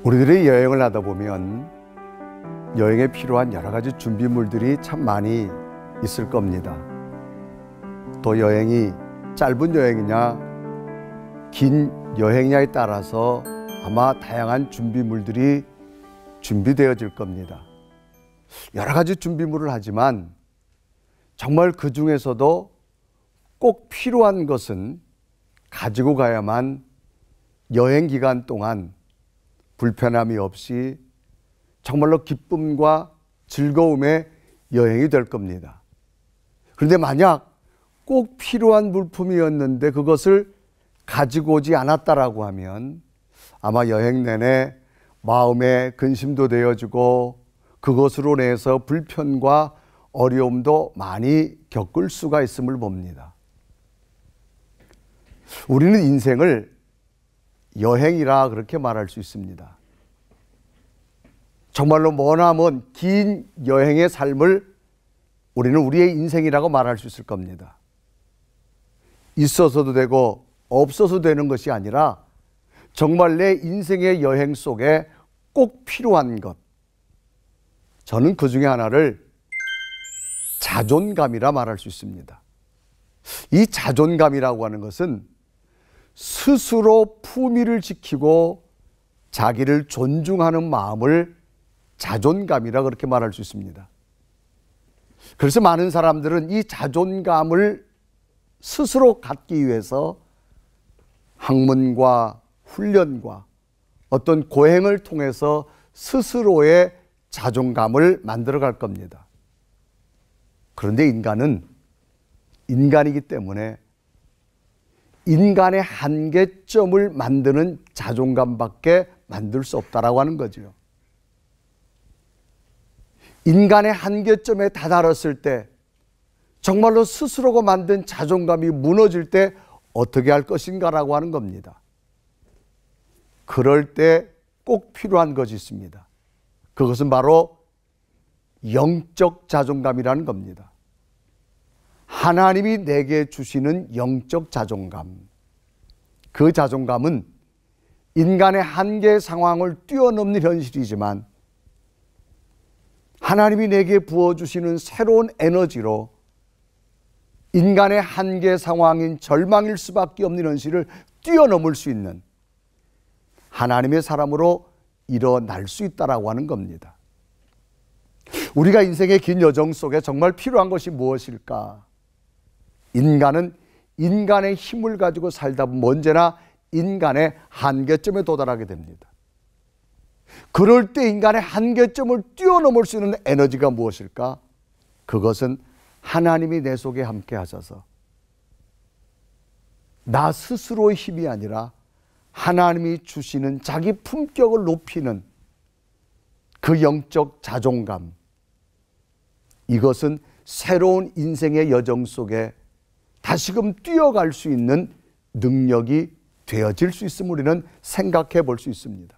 우리들이 여행을 하다 보면 여행에 필요한 여러 가지 준비물들이 참 많이 있을 겁니다. 또 여행이 짧은 여행이냐 긴 여행이냐에 따라서 아마 다양한 준비물들이 준비되어질 겁니다. 여러 가지 준비물을 하지만 정말 그 중에서도 꼭 필요한 것은 가지고 가야만 여행 기간 동안 불편함이 없이 정말로 기쁨과 즐거움의 여행이 될 겁니다. 그런데 만약 꼭 필요한 물품이었는데 그것을 가지고 오지 않았다라고 하면 아마 여행 내내 마음에 근심도 되어지고 그것으로 인해서 불편과 어려움도 많이 겪을 수가 있음을 봅니다. 우리는 인생을 여행이라 그렇게 말할 수 있습니다. 정말로 머나먼 긴 여행의 삶을 우리는 우리의 인생이라고 말할 수 있을 겁니다. 있어서도 되고 없어서 되는 것이 아니라 정말 내 인생의 여행 속에 꼭 필요한 것, 저는 그 중에 하나를 자존감이라 말할 수 있습니다. 이 자존감이라고 하는 것은 스스로 품위를 지키고 자기를 존중하는 마음을 자존감이라 그렇게 말할 수 있습니다. 그래서 많은 사람들은 이 자존감을 스스로 갖기 위해서 학문과 훈련과 어떤 고행을 통해서 스스로의 자존감을 만들어 갈 겁니다. 그런데 인간은 인간이기 때문에 인간의 한계점을 만드는 자존감밖에 만들 수 없다라고 하는 거죠. 인간의 한계점에 다다랐을 때 정말로 스스로가 만든 자존감이 무너질 때 어떻게 할 것인가라고 하는 겁니다. 그럴 때 꼭 필요한 것이 있습니다. 그것은 바로 영적 자존감이라는 겁니다. 하나님이 내게 주시는 영적 자존감. 그 자존감은 인간의 한계 상황을 뛰어넘는 현실이지만 하나님이 내게 부어주시는 새로운 에너지로 인간의 한계 상황인 절망일 수밖에 없는 현실을 뛰어넘을 수 있는 하나님의 사람으로 일어날 수 있다라고 하는 겁니다. 우리가 인생의 긴 여정 속에 정말 필요한 것이 무엇일까? 인간은 인간의 힘을 가지고 살다 보면 언제나 인간의 한계점에 도달하게 됩니다. 그럴 때 인간의 한계점을 뛰어넘을 수 있는 에너지가 무엇일까? 그것은 하나님이 내 속에 함께 하셔서 나 스스로의 힘이 아니라 하나님이 주시는 자기 품격을 높이는 그 영적 자존감, 이것은 새로운 인생의 여정 속에 다시금 뛰어갈 수 있는 능력이 되어질 수 있음을 우리는 생각해 볼 수 있습니다.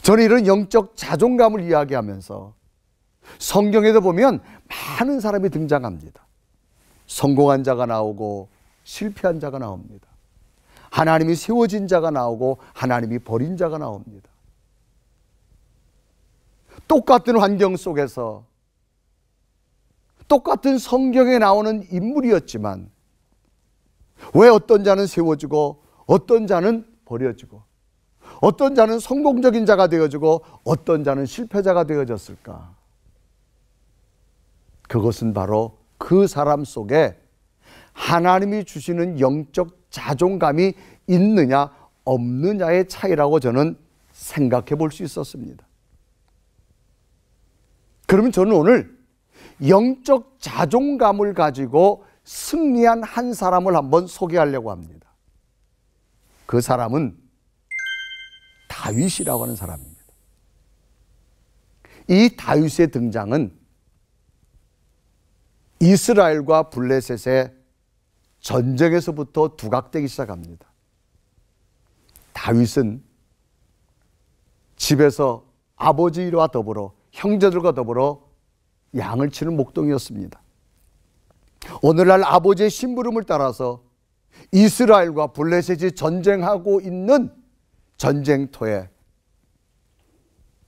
저는 이런 영적 자존감을 이야기하면서 성경에도 보면 많은 사람이 등장합니다. 성공한 자가 나오고 실패한 자가 나옵니다. 하나님이 세워진 자가 나오고 하나님이 버린 자가 나옵니다. 똑같은 환경 속에서 똑같은 성경에 나오는 인물이었지만 왜 어떤 자는 세워지고 어떤 자는 버려지고 어떤 자는 성공적인 자가 되어지고 어떤 자는 실패자가 되어졌을까? 그것은 바로 그 사람 속에 하나님이 주시는 영적 자존감이 있느냐 없느냐의 차이라고 저는 생각해 볼 수 있었습니다. 그러면 저는 오늘 영적 자존감을 가지고 승리한 한 사람을 한번 소개하려고 합니다. 그 사람은 다윗이라고 하는 사람입니다. 이 다윗의 등장은 이스라엘과 블레셋의 전쟁에서부터 두각되기 시작합니다. 다윗은 집에서 아버지와 더불어 형제들과 더불어 양을 치는 목동이었습니다. 오늘날 아버지의 심부름을 따라서 이스라엘과 블레셋이 전쟁하고 있는 전쟁터에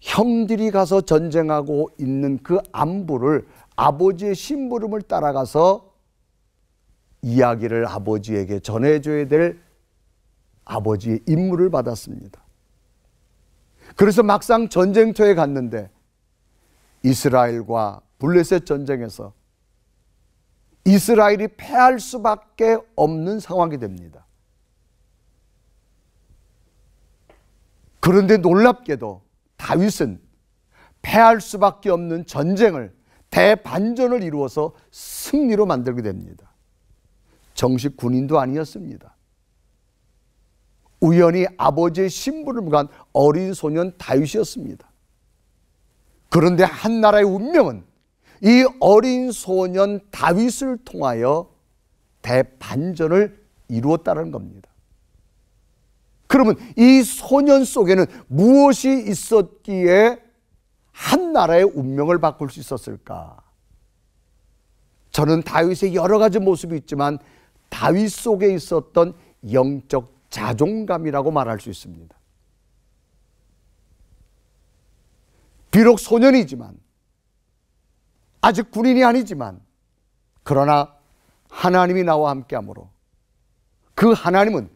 형들이 가서 전쟁하고 있는 그 안부를 아버지의 심부름을 따라가서 이야기를 아버지에게 전해줘야 될 아버지의 임무를 받았습니다. 그래서 막상 전쟁터에 갔는데 이스라엘과 블레셋 전쟁에서 이스라엘이 패할 수밖에 없는 상황이 됩니다. 그런데 놀랍게도 다윗은 패할 수밖에 없는 전쟁을 대반전을 이루어서 승리로 만들게 됩니다. 정식 군인도 아니었습니다. 우연히 아버지의 심부름을 간 어린 소년 다윗이었습니다. 그런데 한 나라의 운명은 이 어린 소년 다윗을 통하여 대반전을 이루었다는 겁니다. 그러면 이 소년 속에는 무엇이 있었기에 한 나라의 운명을 바꿀 수 있었을까? 저는 다윗의 여러 가지 모습이 있지만 다윗 속에 있었던 영적 자존감이라고 말할 수 있습니다. 비록 소년이지만 아직 군인이 아니지만 그러나 하나님이 나와 함께하므로 그 하나님은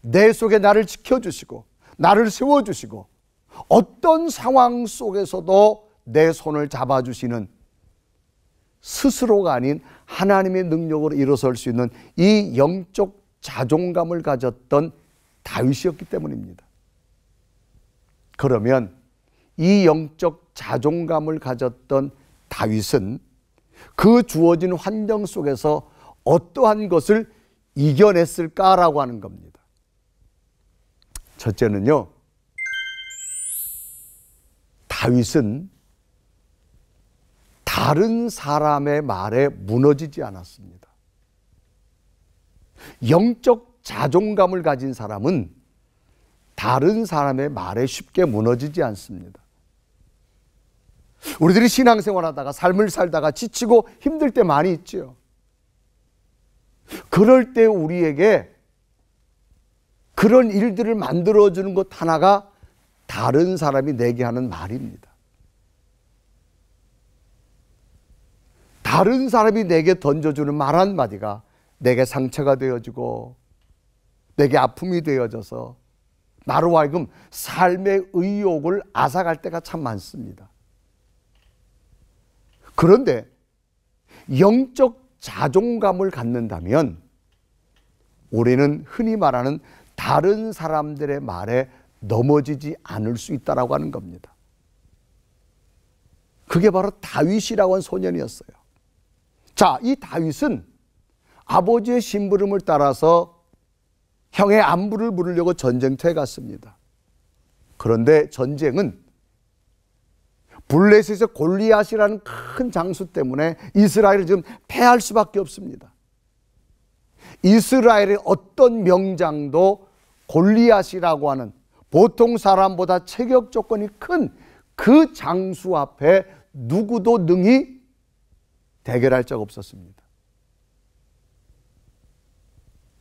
내 속에 나를 지켜주시고 나를 세워주시고 어떤 상황 속에서도 내 손을 잡아주시는 스스로가 아닌 하나님의 능력으로 일어설 수 있는 이 영적 자존감을 가졌던 다윗이었기 때문입니다. 그러면 이 영적 자존감을 가졌던 다윗은 그 주어진 환경 속에서 어떠한 것을 이겨냈을까라고 하는 겁니다. 첫째는요, 다윗은 다른 사람의 말에 무너지지 않았습니다. 영적 자존감을 가진 사람은 다른 사람의 말에 쉽게 무너지지 않습니다. 우리들이 신앙생활하다가 삶을 살다가 지치고 힘들 때 많이 있죠. 그럴 때 우리에게 그런 일들을 만들어주는 것 하나가 다른 사람이 내게 하는 말입니다. 다른 사람이 내게 던져주는 말 한마디가 내게 상처가 되어지고 내게 아픔이 되어져서 나로 하여금 삶의 의욕을 앗아갈 때가 참 많습니다. 그런데 영적 자존감을 갖는다면 우리는 흔히 말하는 다른 사람들의 말에 넘어지지 않을 수 있다라고 하는 겁니다. 그게 바로 다윗이라고 한 소년이었어요. 자, 이 다윗은 아버지의 심부름을 따라서 형의 안부를 물으려고 전쟁터에 갔습니다. 그런데 전쟁은 블레셋의 골리앗이라는 큰 장수 때문에 이스라엘은 지금 패할 수밖에 없습니다. 이스라엘의 어떤 명장도 골리앗이라고 하는 보통 사람보다 체격 조건이 큰 그 장수 앞에 누구도 능히 대결할 적 없었습니다.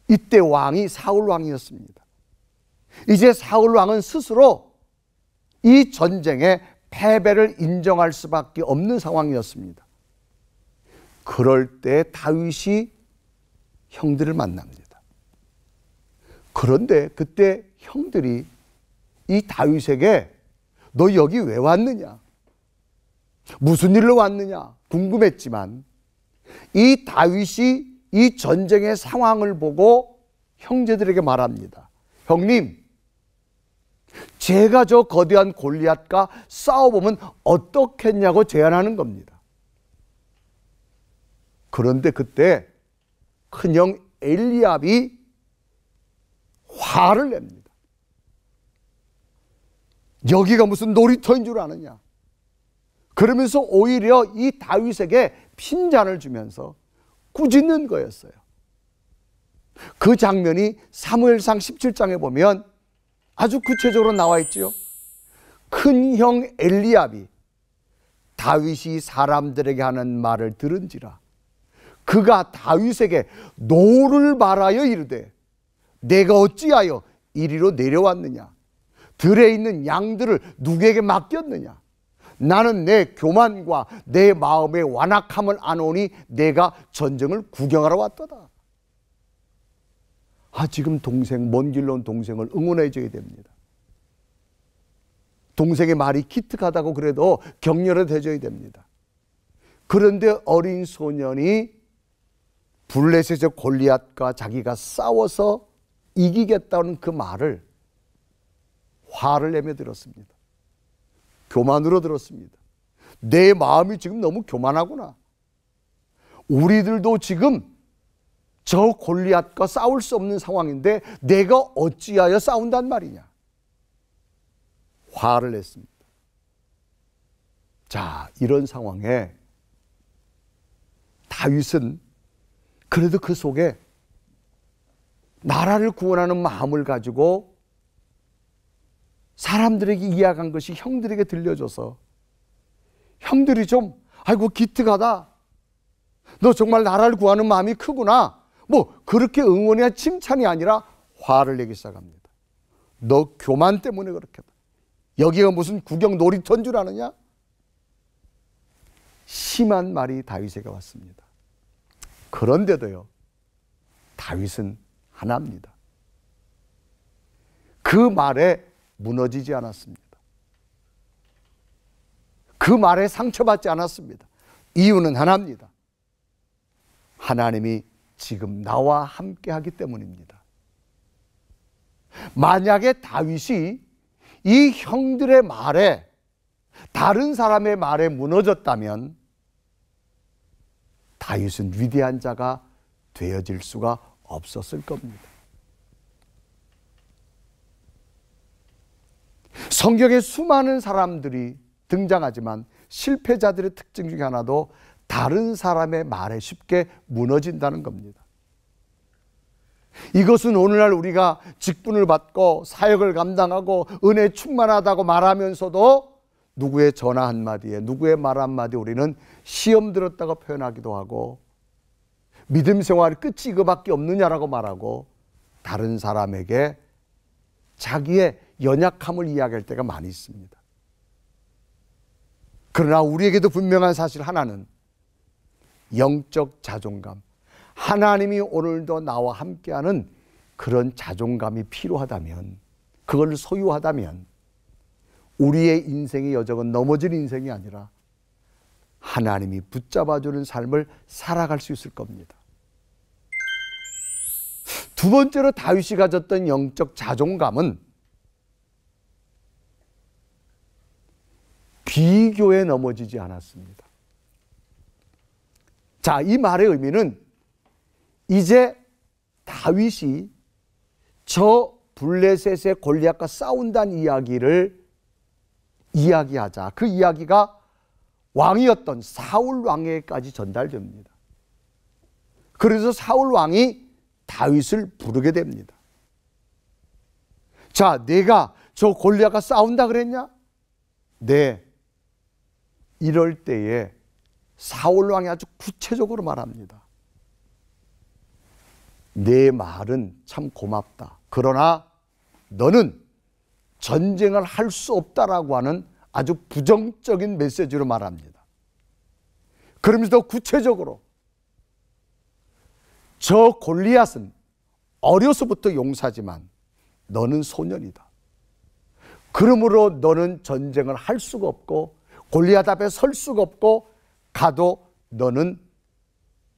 이때 왕이 사울 왕이었습니다. 이제 사울 왕은 스스로 이 전쟁에 패배를 인정할 수밖에 없는 상황이었습니다. 그럴 때 다윗이 형들을 만납니다. 그런데 그때 형들이 이 다윗에게 너 여기 왜 왔느냐? 무슨 일로 왔느냐? 궁금했지만 이 다윗이 이 전쟁의 상황을 보고 형제들에게 말합니다. 형님, 제가 저 거대한 골리앗과 싸워보면 어떻겠냐고 제안하는 겁니다. 그런데 그때 큰형 엘리압이 화를 냅니다. 여기가 무슨 놀이터인 줄 아느냐? 그러면서 오히려 이 다윗에게 핀잔을 주면서 꾸짖는 거였어요. 그 장면이 사무엘상 17장에 보면 아주 구체적으로 나와 있죠. 큰 형 엘리압이 다윗이 사람들에게 하는 말을 들은지라 그가 다윗에게 노를 말하여 이르되 내가 어찌하여 이리로 내려왔느냐, 들에 있는 양들을 누구에게 맡겼느냐, 나는 내 교만과 내 마음의 완악함을 아노니 내가 전쟁을 구경하러 왔도다. 지금 동생, 먼 길로 온 동생을 응원해 줘야 됩니다. 동생의 말이 기특하다고 그래도 격려를 해줘야 됩니다. 그런데 어린 소년이 블레셋의 골리앗과 자기가 싸워서 이기겠다는 그 말을 화를 내며 들었습니다. 교만으로 들었습니다. 내 마음이 지금 너무 교만하구나. 우리들도 지금 저 골리앗과 싸울 수 없는 상황인데 내가 어찌하여 싸운단 말이냐. 화를 냈습니다. 자, 이런 상황에 다윗은 그래도 그 속에 나라를 구원하는 마음을 가지고 사람들에게 이야기한 것이 형들에게 들려줘서 형들이 좀 아이고 기특하다, 너 정말 나라를 구하는 마음이 크구나, 뭐 그렇게 응원이야 칭찬이 아니라 화를 내기 시작합니다. 너 교만 때문에 그렇게, 여기가 무슨 구경 놀이터인 줄 아느냐? 심한 말이 다윗에게 왔습니다. 그런데도요, 다윗은 하나입니다. 그 말에 무너지지 않았습니다. 그 말에 상처받지 않았습니다. 이유는 하나입니다. 하나님이 지금 나와 함께 하기 때문입니다. 만약에 다윗이 이 형들의 말에, 다른 사람의 말에 무너졌다면 다윗은 위대한 자가 되어질 수가 없었을 겁니다. 성경에 수많은 사람들이 등장하지만 실패자들의 특징 중에 하나도 다른 사람의 말에 쉽게 무너진다는 겁니다. 이것은 오늘날 우리가 직분을 받고 사역을 감당하고 은혜 충만하다고 말하면서도 누구의 전화 한마디에, 누구의 말 한마디에 우리는 시험 들었다고 표현하기도 하고 믿음 생활 끝이 이거밖에 없느냐라고 말하고 다른 사람에게 자기의 연약함을 이야기할 때가 많이 있습니다. 그러나 우리에게도 분명한 사실 하나는 영적 자존감, 하나님이 오늘도 나와 함께하는 그런 자존감이 필요하다면, 그걸 소유하다면 우리의 인생의 여정은 넘어질 인생이 아니라 하나님이 붙잡아주는 삶을 살아갈 수 있을 겁니다. 두 번째로 다윗이 가졌던 영적 자존감은 비교에 넘어지지 않았습니다. 자, 이 말의 의미는 이제 다윗이 저 블레셋의 골리앗과 싸운다는 이야기를 이야기하자 그 이야기가 왕이었던 사울 왕에게까지 전달됩니다. 그래서 사울 왕이 다윗을 부르게 됩니다. 자, 내가 저 골리앗과 싸운다 그랬냐? 네. 이럴 때에 사울 왕이 아주 구체적으로 말합니다. 내 말은 참 고맙다. 그러나 너는 전쟁을 할 수 없다라고 하는 아주 부정적인 메시지로 말합니다. 그러면서 구체적으로 저 골리앗은 어려서부터 용사지만 너는 소년이다. 그러므로 너는 전쟁을 할 수가 없고 골리앗 앞에 설 수가 없고 가도 너는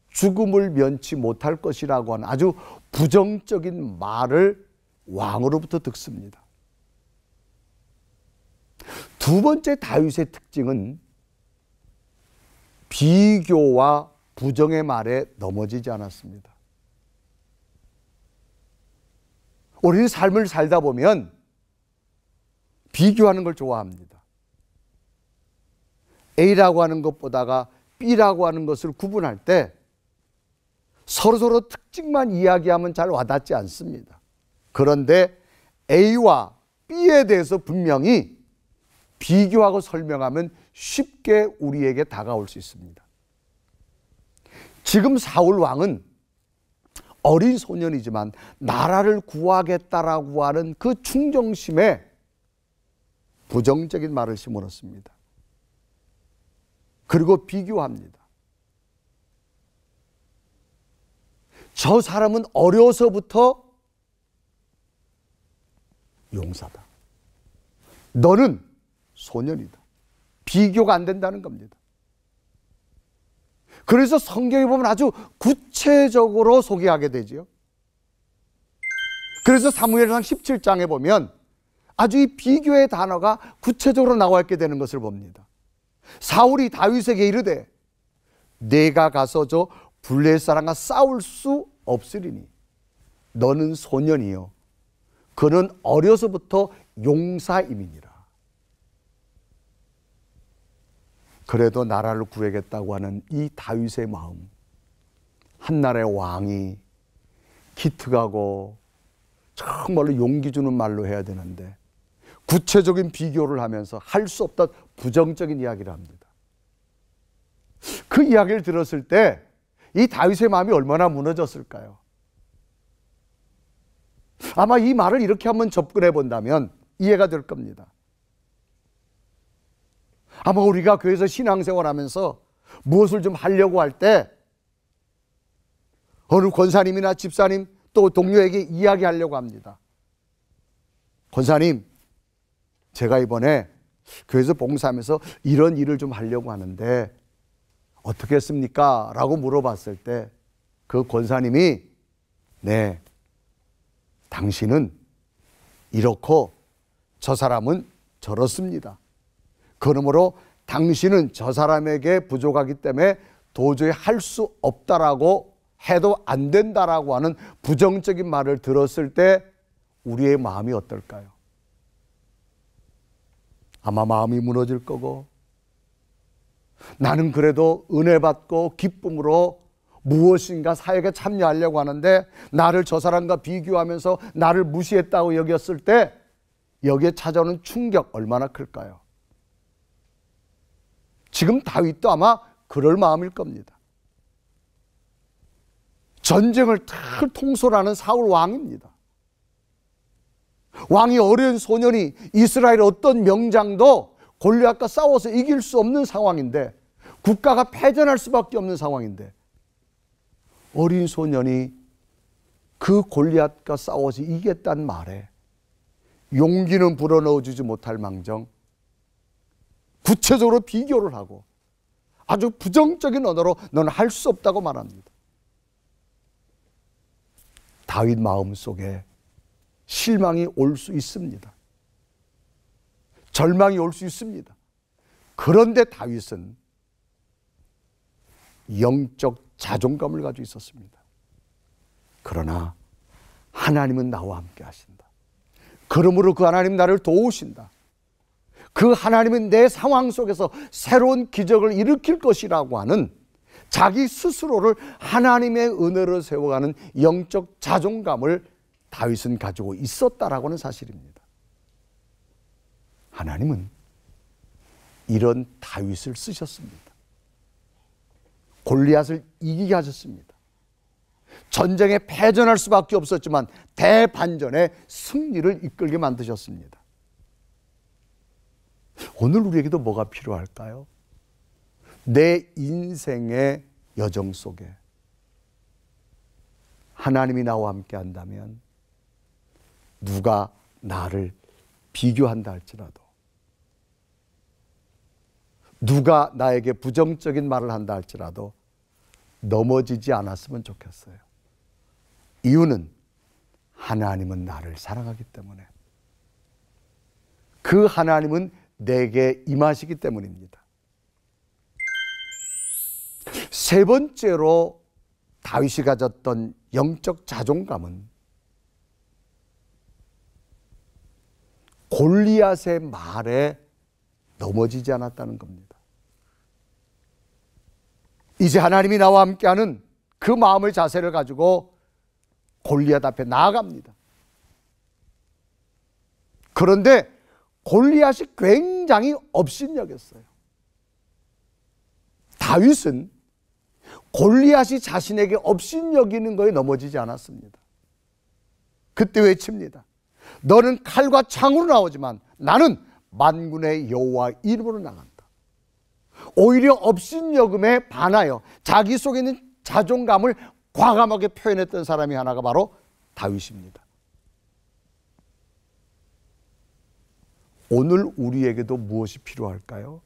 죽음을 면치 못할 것이라고 하는 아주 부정적인 말을 왕으로부터 듣습니다. 두 번째 다윗의 특징은 비교와 부정의 말에 넘어지지 않았습니다. 우리는 삶을 살다 보면 비교하는 걸 좋아합니다. A라고 하는 것보다가 B라고 하는 것을 구분할 때 서로서로 특징만 이야기하면 잘 와닿지 않습니다. 그런데 A와 B에 대해서 분명히 비교하고 설명하면 쉽게 우리에게 다가올 수 있습니다. 지금 사울 왕은 어린 소년이지만 나라를 구하겠다라고 하는 그 충정심에 부정적인 말을 심어놓습니다. 그리고 비교합니다. 저 사람은 어려서부터 용사다. 너는 소년이다. 비교가 안 된다는 겁니다. 그래서 성경에 보면 아주 구체적으로 소개하게 되지요. 그래서 사무엘상 17장에 보면 아주 이 비교의 단어가 구체적으로 나와 있게 되는 것을 봅니다. 사울이 다윗에게 이르되 내가 가서 저 블레셋 사람과 싸울 수 없으리니 너는 소년이요 그는 어려서부터 용사임이니라. 그래도 나라를 구하겠다고 하는 이 다윗의 마음, 한나라의 왕이 기특하고 정말로 용기 주는 말로 해야 되는데 구체적인 비교를 하면서 할 수 없다 부정적인 이야기를 합니다. 그 이야기를 들었을 때 이 다윗의 마음이 얼마나 무너졌을까요? 아마 이 말을 이렇게 한번 접근해 본다면 이해가 될 겁니다. 아마 우리가 교회에서 신앙생활 하면서 무엇을 좀 하려고 할 때 어느 권사님이나 집사님 또 동료에게 이야기하려고 합니다. 권사님, 제가 이번에 교회에서 봉사하면서 이런 일을 좀 하려고 하는데 어떻게 했습니까? 라고 물어봤을 때 그 권사님이 네, 당신은 이렇고 저 사람은 저렇습니다. 그러므로 당신은 저 사람에게 부족하기 때문에 도저히 할 수 없다라고 해도 안 된다라고 하는 부정적인 말을 들었을 때 우리의 마음이 어떨까요? 아마 마음이 무너질 거고 나는 그래도 은혜 받고 기쁨으로 무엇인가 사역에 참여하려고 하는데 나를 저 사람과 비교하면서 나를 무시했다고 여겼을 때 여기에 찾아오는 충격 얼마나 클까요? 지금 다윗도 아마 그럴 마음일 겁니다. 전쟁을 탁 통솔하는 사울 왕입니다. 왕이 어린 소년이 이스라엘 어떤 명장도 골리앗과 싸워서 이길 수 없는 상황인데 국가가 패전할 수밖에 없는 상황인데 어린 소년이 그 골리앗과 싸워서 이겼다는 말에 용기는 불어넣어주지 못할 망정 구체적으로 비교를 하고 아주 부정적인 언어로 너는 할 수 없다고 말합니다. 다윗 마음속에 실망이 올 수 있습니다. 절망이 올 수 있습니다. 그런데 다윗은 영적 자존감을 가지고 있었습니다. 그러나 하나님은 나와 함께 하신다. 그러므로 그 하나님 나를 도우신다. 그 하나님은 내 상황 속에서 새로운 기적을 일으킬 것이라고 하는 자기 스스로를 하나님의 은혜로 세워가는 영적 자존감을 다윗은 가지고 있었다라고 하는 사실입니다. 하나님은 이런 다윗을 쓰셨습니다. 골리앗을 이기게 하셨습니다. 전쟁에 패전할 수밖에 없었지만 대반전에 승리를 이끌게 만드셨습니다. 오늘 우리에게도 뭐가 필요할까요? 내 인생의 여정 속에 하나님이 나와 함께 한다면 누가 나를 비교한다 할지라도 누가 나에게 부정적인 말을 한다 할지라도 넘어지지 않았으면 좋겠어요. 이유는 하나님은 나를 사랑하기 때문에 그 하나님은 내게 임하시기 때문입니다. 세 번째로 다윗이 가졌던 영적 자존감은 골리앗의 말에 넘어지지 않았다는 겁니다. 이제 하나님이 나와 함께하는 그 마음의 자세를 가지고 골리앗 앞에 나아갑니다. 그런데 골리앗이 굉장히 업신여겼어요. 다윗은 골리앗이 자신에게 업신여기는 거에 넘어지지 않았습니다. 그때 외칩니다. 너는 칼과 창으로 나오지만 나는 만군의 여호와 이름으로 나간다. 오히려 업신여김에 반하여 자기 속에 있는 자존감을 과감하게 표현했던 사람이 하나가 바로 다윗입니다. 오늘 우리에게도 무엇이 필요할까요?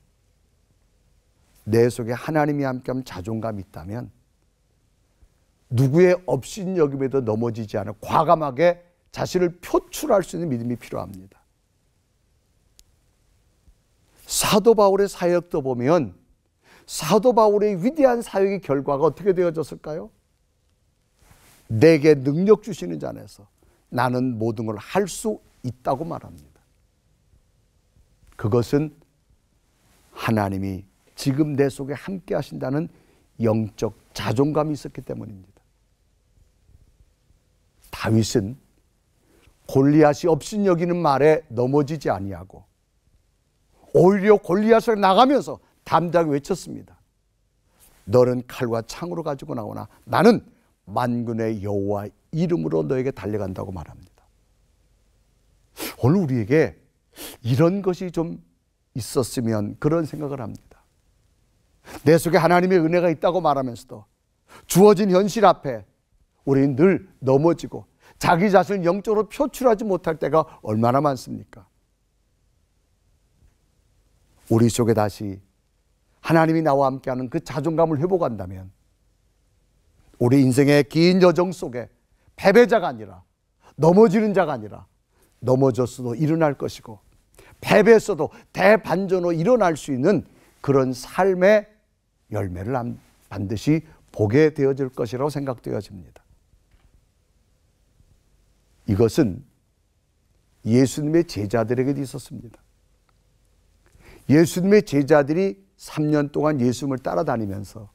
내 속에 하나님이 함께하면 자존감이 있다면 누구의 업신여김에도 넘어지지 않아 과감하게 자신을 표출할 수 있는 믿음이 필요합니다. 사도 바울의 사역도 보면 사도 바울의 위대한 사역의 결과가 어떻게 되어졌을까요? 내게 능력 주시는 자 안에서 나는 모든 걸 할 수 있다고 말합니다. 그것은 하나님이 지금 내 속에 함께 하신다는 영적 자존감이 있었기 때문입니다. 다윗은 골리앗이 업신여기는 말에 넘어지지 아니하고 오히려 골리앗을 나가면서 담대하게 외쳤습니다. 너는 칼과 창으로 가지고 나오나 나는 만군의 여호와 이름으로 너에게 달려간다고 말합니다. 오늘 우리에게 이런 것이 좀 있었으면 그런 생각을 합니다. 내 속에 하나님의 은혜가 있다고 말하면서도 주어진 현실 앞에 우리는 늘 넘어지고 자기 자신을 영적으로 표출하지 못할 때가 얼마나 많습니까? 우리 속에 다시 하나님이 나와 함께하는 그 자존감을 회복한다면 우리 인생의 긴 여정 속에 패배자가 아니라 넘어지는 자가 아니라 넘어졌어도 일어날 것이고 패배했어도 대반전으로 일어날 수 있는 그런 삶의 열매를 반드시 보게 되어질 것이라고 생각되어집니다. 이것은 예수님의 제자들에게도 있었습니다. 예수님의 제자들이 3년 동안 예수님을 따라다니면서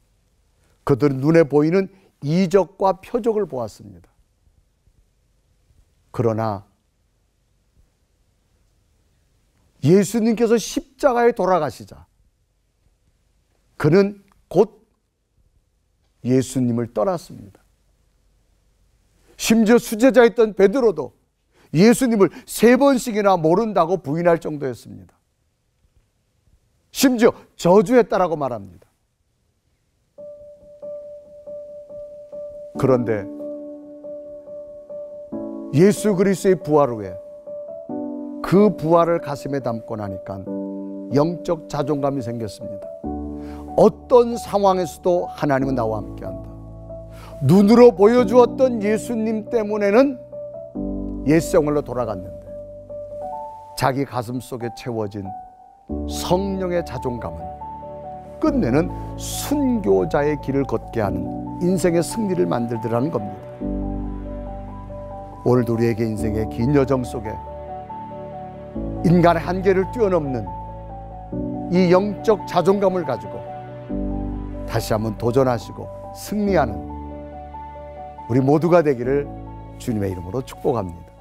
그들은 눈에 보이는 이적과 표적을 보았습니다. 그러나 예수님께서 십자가에 돌아가시자 그는 곧 예수님을 떠났습니다. 심지어 수제자였던 베드로도 예수님을 3번씩이나 모른다고 부인할 정도였습니다. 심지어 저주했다라고 말합니다. 그런데 예수 그리스도의 부활 후에 그 부활을 가슴에 담고 나니까 영적 자존감이 생겼습니다. 어떤 상황에서도 하나님은 나와 함께한다. 눈으로 보여주었던 예수님 때문에는 옛생활로 돌아갔는데 자기 가슴 속에 채워진 성령의 자존감은 끝내는 순교자의 길을 걷게 하는 인생의 승리를 만들더라는 겁니다. 오늘도 우리에게 인생의 긴 여정 속에 인간의 한계를 뛰어넘는 이 영적 자존감을 가지고 다시 한번 도전하시고 승리하는 우리 모두가 되기를 주님의 이름으로 축복합니다.